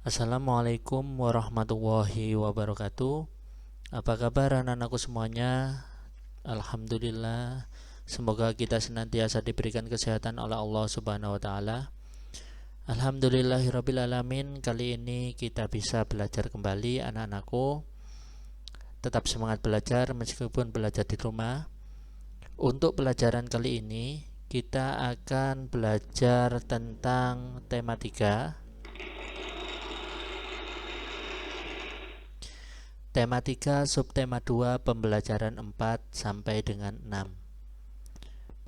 Assalamualaikum warahmatullahi wabarakatuh. Apa kabar anak-anakku semuanya? Alhamdulillah. Semoga kita senantiasa diberikan kesehatan oleh Allah Subhanahu wa taala. Alhamdulillahirabbil alamin. Kali ini kita bisa belajar kembali anak-anakku. Tetap semangat belajar meskipun belajar di rumah. Untuk pelajaran kali ini kita akan belajar tentang tematika. Tema 3, subtema 2, pembelajaran 4 sampai dengan 6.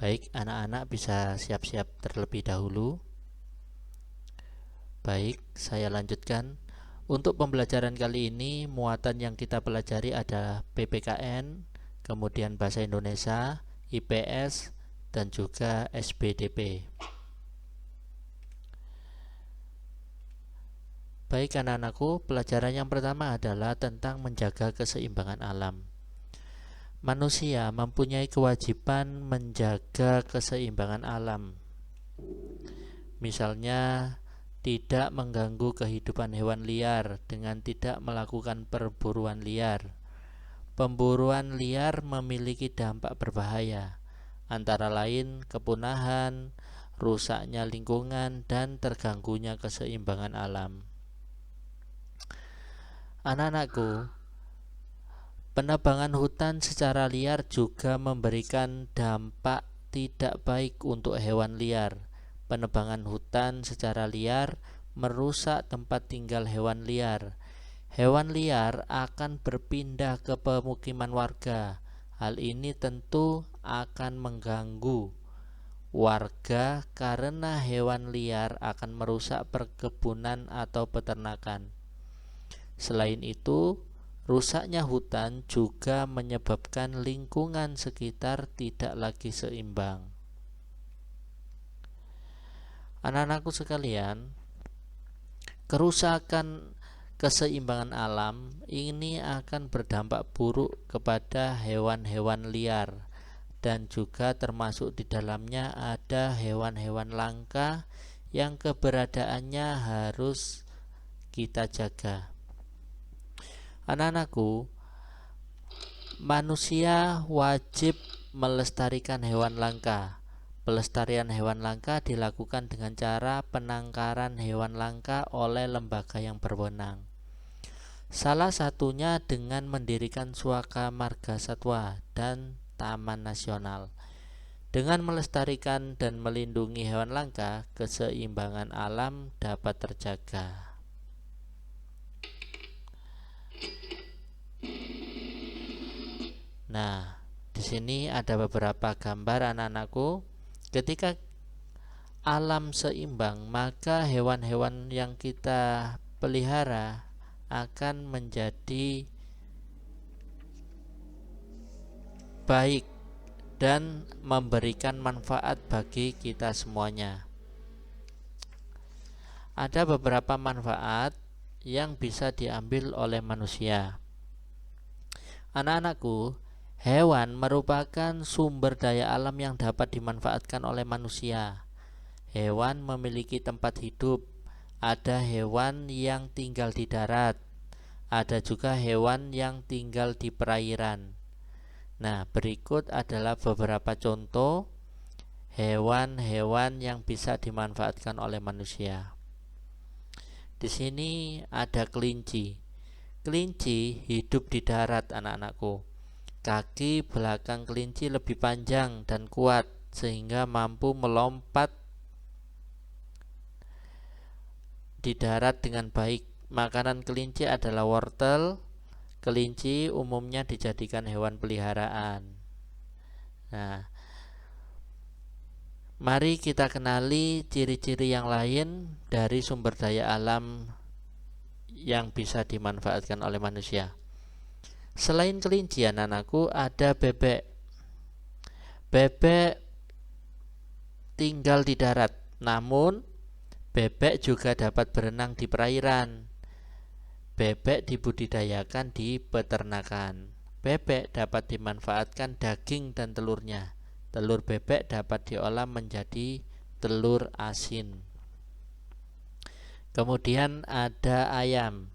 Baik, anak-anak bisa siap-siap terlebih dahulu. Baik, saya lanjutkan. Untuk pembelajaran kali ini, muatan yang kita pelajari adalah PPKN, kemudian Bahasa Indonesia, IPS, dan juga SBDP. Baik anak-anakku, pelajaran yang pertama adalah tentang menjaga keseimbangan alam. Manusia mempunyai kewajiban menjaga keseimbangan alam. Misalnya, tidak mengganggu kehidupan hewan liar dengan tidak melakukan perburuan liar. Pemburuan liar memiliki dampak berbahaya, antara lain kepunahan, rusaknya lingkungan, dan terganggunya keseimbangan alam. Anak-anakku, penebangan hutan secara liar juga memberikan dampak tidak baik untuk hewan liar. Penebangan hutan secara liar merusak tempat tinggal hewan liar. Hewan liar akan berpindah ke pemukiman warga. Hal ini tentu akan mengganggu warga karena hewan liar akan merusak perkebunan atau peternakan. Selain itu, rusaknya hutan juga menyebabkan lingkungan sekitar tidak lagi seimbang. Anak-anakku sekalian, kerusakan keseimbangan alam ini akan berdampak buruk kepada hewan-hewan liar, dan juga termasuk di dalamnya ada hewan-hewan langka yang keberadaannya harus kita jaga. Anak-anakku, manusia wajib melestarikan hewan langka. Pelestarian hewan langka dilakukan dengan cara penangkaran hewan langka oleh lembaga yang berwenang. Salah satunya dengan mendirikan Suaka Marga Satwa dan Taman Nasional. Dengan melestarikan dan melindungi hewan langka, keseimbangan alam dapat terjaga. Nah, di sini ada beberapa gambar anak-anakku. Ketika alam seimbang, maka hewan-hewan yang kita pelihara akan menjadi baik dan memberikan manfaat bagi kita semuanya. Ada beberapa manfaat yang bisa diambil oleh manusia. Anak-anakku, hewan merupakan sumber daya alam yang dapat dimanfaatkan oleh manusia. Hewan memiliki tempat hidup. Ada hewan yang tinggal di darat. Ada juga hewan yang tinggal di perairan. Nah, berikut adalah beberapa contoh hewan-hewan yang bisa dimanfaatkan oleh manusia. Di sini ada kelinci. Kelinci hidup di darat, anak-anakku. Kaki belakang kelinci lebih panjang dan kuat sehingga mampu melompat di darat dengan baik. Makanan kelinci adalah wortel. Kelinci umumnya dijadikan hewan peliharaan. Nah, mari kita kenali ciri-ciri yang lain dari sumber daya alam yang bisa dimanfaatkan oleh manusia. Selain kelinci, anak-anakku, ada bebek. Bebek tinggal di darat, namun bebek juga dapat berenang di perairan. Bebek dibudidayakan di peternakan. Bebek dapat dimanfaatkan daging dan telurnya. Telur bebek dapat diolah menjadi telur asin. Kemudian ada ayam.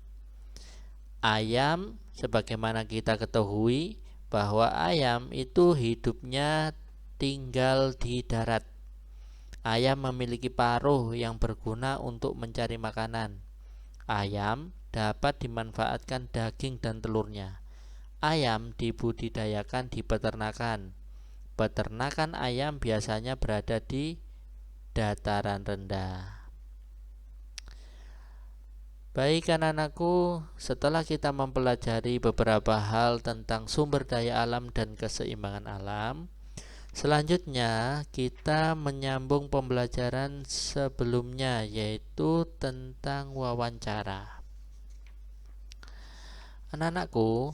Ayam, sebagaimana kita ketahui bahwa ayam itu hidupnya tinggal di darat. Ayam memiliki paruh yang berguna untuk mencari makanan. Ayam dapat dimanfaatkan daging dan telurnya. Ayam dibudidayakan di peternakan. Peternakan ayam biasanya berada di dataran rendah. Baik anak-anakku, setelah kita mempelajari beberapa hal tentang sumber daya alam dan keseimbangan alam, selanjutnya kita menyambung pembelajaran sebelumnya, yaitu tentang wawancara. Anak-anakku,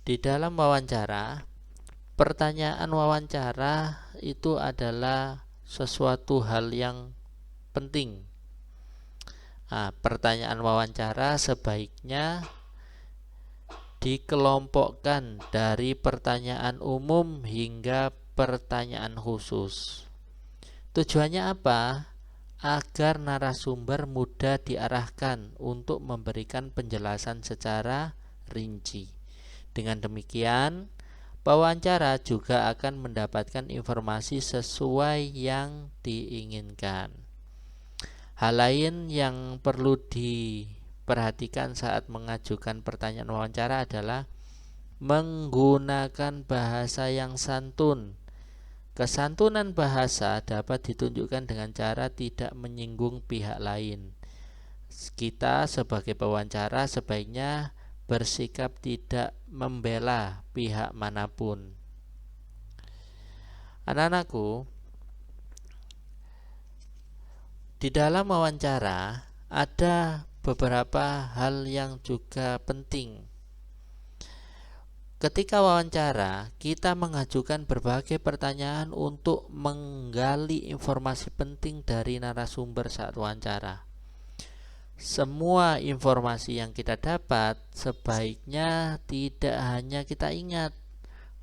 di dalam wawancara, pertanyaan wawancara itu adalah sesuatu hal yang penting. Pertanyaan wawancara sebaiknya dikelompokkan dari pertanyaan umum hingga pertanyaan khusus. Tujuannya apa? Agar narasumber mudah diarahkan untuk memberikan penjelasan secara rinci. Dengan demikian, pewawancara juga akan mendapatkan informasi sesuai yang diinginkan. Hal lain yang perlu diperhatikan saat mengajukan pertanyaan wawancara adalah menggunakan bahasa yang santun. Kesantunan bahasa dapat ditunjukkan dengan cara tidak menyinggung pihak lain. Kita sebagai pewawancara sebaiknya bersikap tidak membela pihak manapun. Anak-anakku, di dalam wawancara ada beberapa hal yang juga penting. Ketika wawancara, kita mengajukan berbagai pertanyaan untuk menggali informasi penting dari narasumber saat wawancara. Semua informasi yang kita dapat sebaiknya tidak hanya kita ingat,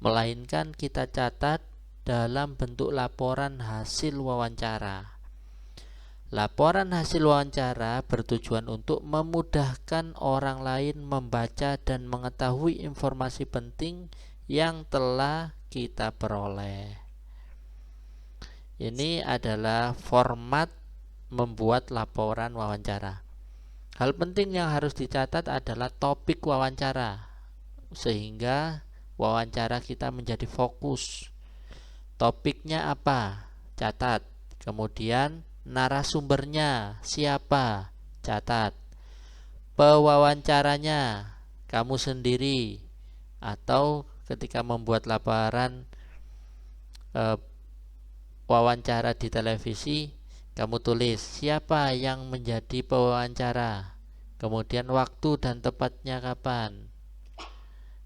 melainkan kita catat dalam bentuk laporan hasil wawancara. Laporan hasil wawancara bertujuan untuk memudahkan orang lain membaca dan mengetahui informasi penting yang telah kita peroleh. Ini adalah format membuat laporan wawancara. Hal penting yang harus dicatat adalah topik wawancara, sehingga wawancara kita menjadi fokus. Topiknya apa? Catat. Kemudian narasumbernya siapa? Catat. Pewawancaranya kamu sendiri, atau ketika membuat laporan wawancara di televisi, kamu tulis siapa yang menjadi pewawancara, kemudian waktu dan tepatnya kapan.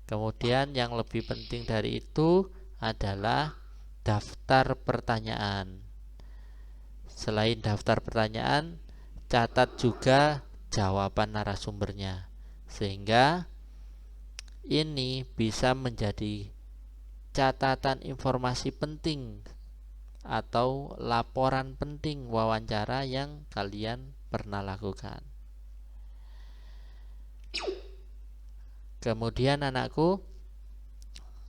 Kemudian yang lebih penting dari itu adalah daftar pertanyaan. Selain daftar pertanyaan, catat juga jawaban narasumbernya, sehingga ini bisa menjadi catatan informasi penting atau laporan penting wawancara yang kalian pernah lakukan. Kemudian anakku,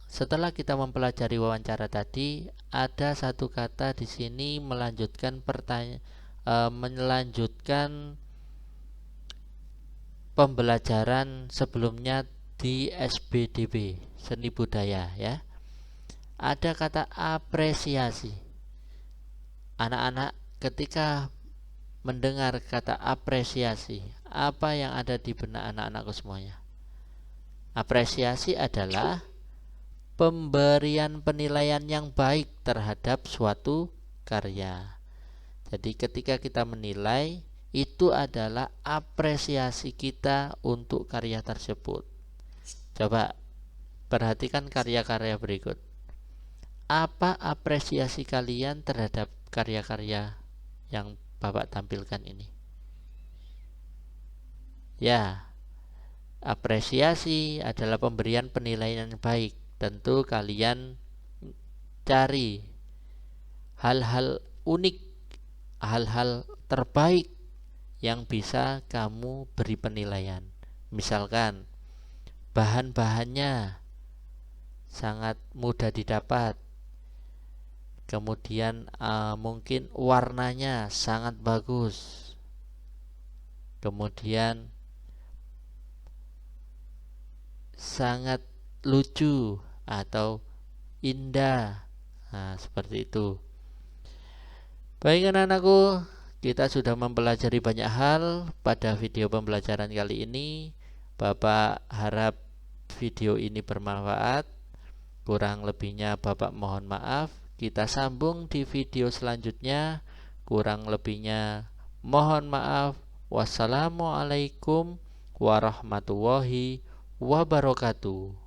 setelah kita mempelajari wawancara tadi, ada satu kata di sini melanjutkan pembelajaran sebelumnya di SBDB, seni budaya ya. Ada kata apresiasi. Anak-anak ketika mendengar kata apresiasi, apa yang ada di benak anak-anakku semuanya? Apresiasi adalah pemberian penilaian yang baik terhadap suatu karya. Jadi ketika kita menilai, itu adalah apresiasi kita untuk karya tersebut. Coba perhatikan karya-karya berikut. Apa apresiasi kalian terhadap karya-karya yang Bapak tampilkan ini? Ya, apresiasi adalah pemberian penilaian yang baik. Tentu kalian cari hal-hal unik, hal-hal terbaik yang bisa kamu beri penilaian. Misalkan bahan-bahannya sangat mudah didapat, kemudian mungkin warnanya sangat bagus, kemudian sangat lucu atau indah. Nah, seperti itu. Baik anak-anakku, kita sudah mempelajari banyak hal pada video pembelajaran kali ini. Bapak harap video ini bermanfaat. Kurang lebihnya Bapak mohon maaf. Kita sambung di video selanjutnya. Kurang lebihnya mohon maaf. Wassalamualaikum warahmatullahi wabarakatuh.